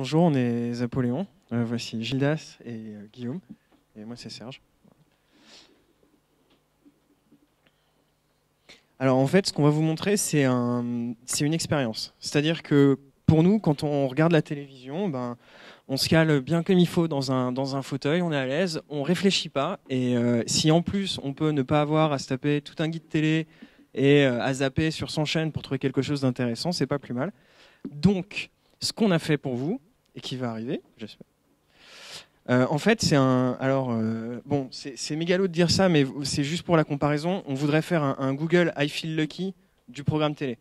Bonjour, on est Zapoléon. Voici Gildas et Guillaume. Et moi, c'est Serge. Alors, en fait, ce qu'on va vous montrer, c'est une expérience. C'est-à-dire que pour nous, quand on regarde la télévision, on se cale bien comme il faut dans un fauteuil, on est à l'aise, on réfléchit pas. Et si en plus, on peut ne pas avoir à se taper tout un guide télé et à zapper sur son chaîne pour trouver quelque chose d'intéressant, c'est pas plus mal. Donc, ce qu'on a fait pour vous, et qui va arriver, j'espère. En fait, c'est un. Alors, bon, c'est mégalo de dire ça, mais c'est juste pour la comparaison. On voudrait faire un Google I Feel Lucky du programme télé.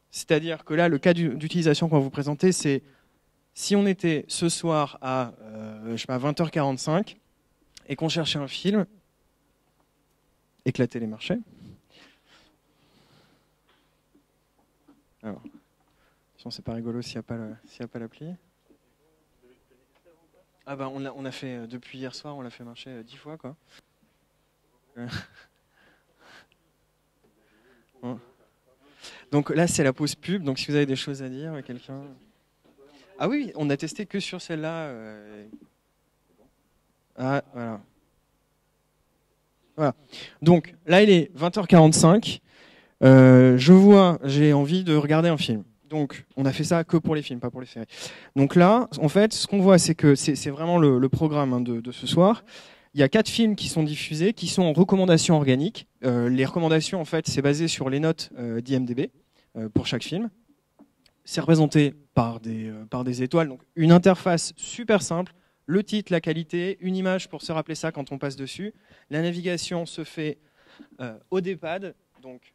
C'est-à-dire que là, le cas d'utilisation qu'on va vous présenter, c'est si on était ce soir à je sais pas, 20h45 et qu'on cherchait un film et que la télé marchait. Alors, sinon, c'est pas rigolo s'il n'y a pas l'appli. Ah bah on a fait depuis hier soir, on l'a fait marcher 10 fois quoi. Donc là c'est la pause pub, donc si vous avez des choses à dire, quelqu'un. Ah oui, on a testé que sur celle-là. Ah voilà. Voilà. Donc là il est 20h45. J'ai envie de regarder un film. Donc, on a fait ça que pour les films, pas pour les séries. Donc là, en fait, ce qu'on voit, c'est que c'est vraiment le programme de ce soir. Il y a 4 films qui sont diffusés, qui sont en recommandations organiques. Les recommandations, en fait, c'est basé sur les notes d'IMDb pour chaque film. C'est représenté par des étoiles. Donc, une interface super simple. Le titre, la qualité, une image pour se rappeler ça quand on passe dessus. La navigation se fait au D-pad. Donc,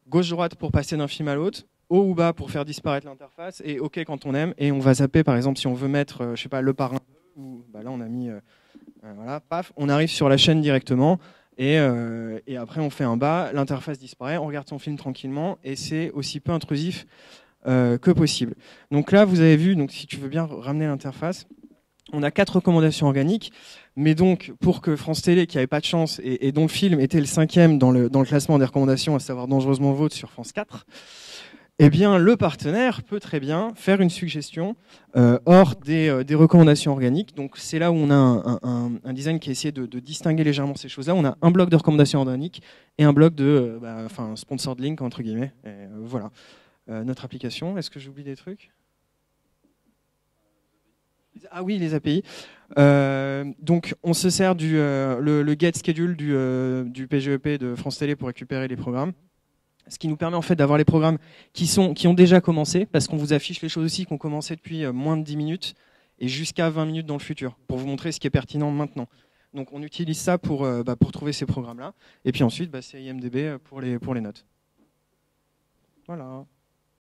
gauche-droite pour passer d'un film à l'autre, haut ou bas pour faire disparaître l'interface, et OK quand on aime. Et on va zapper, par exemple, si on veut mettre, je sais pas, Le Parrain, ou là on a mis, voilà, paf, on arrive sur la chaîne directement, et après on fait un bas, l'interface disparaît, on regarde son film tranquillement, et c'est aussi peu intrusif que possible. Donc là, vous avez vu, donc si tu veux bien ramener l'interface, on a 4 recommandations organiques, mais donc pour que France Télé, qui n'avait pas de chance, et dont le film était le 5e dans le classement des recommandations, à savoir Dangereusement Vôtre sur France 4, eh bien le partenaire peut très bien faire une suggestion hors des recommandations organiques. Donc c'est là où on a un design qui a essayé de distinguer légèrement ces choses-là. On a un bloc de recommandations organiques et un bloc de sponsored link, entre guillemets. Et, voilà notre application. Est-ce que j'oublie des trucs ? Ah oui, les API. Donc, on se sert le get schedule du PGEP de France Télé pour récupérer les programmes. Ce qui nous permet en fait d'avoir les programmes qui ont déjà commencé, parce qu'on vous affiche les choses aussi qui ont commencé depuis moins de 10 minutes et jusqu'à 20 minutes dans le futur, pour vous montrer ce qui est pertinent maintenant. Donc, on utilise ça pour trouver ces programmes-là. Et puis ensuite, c'est IMDb pour les notes. Voilà.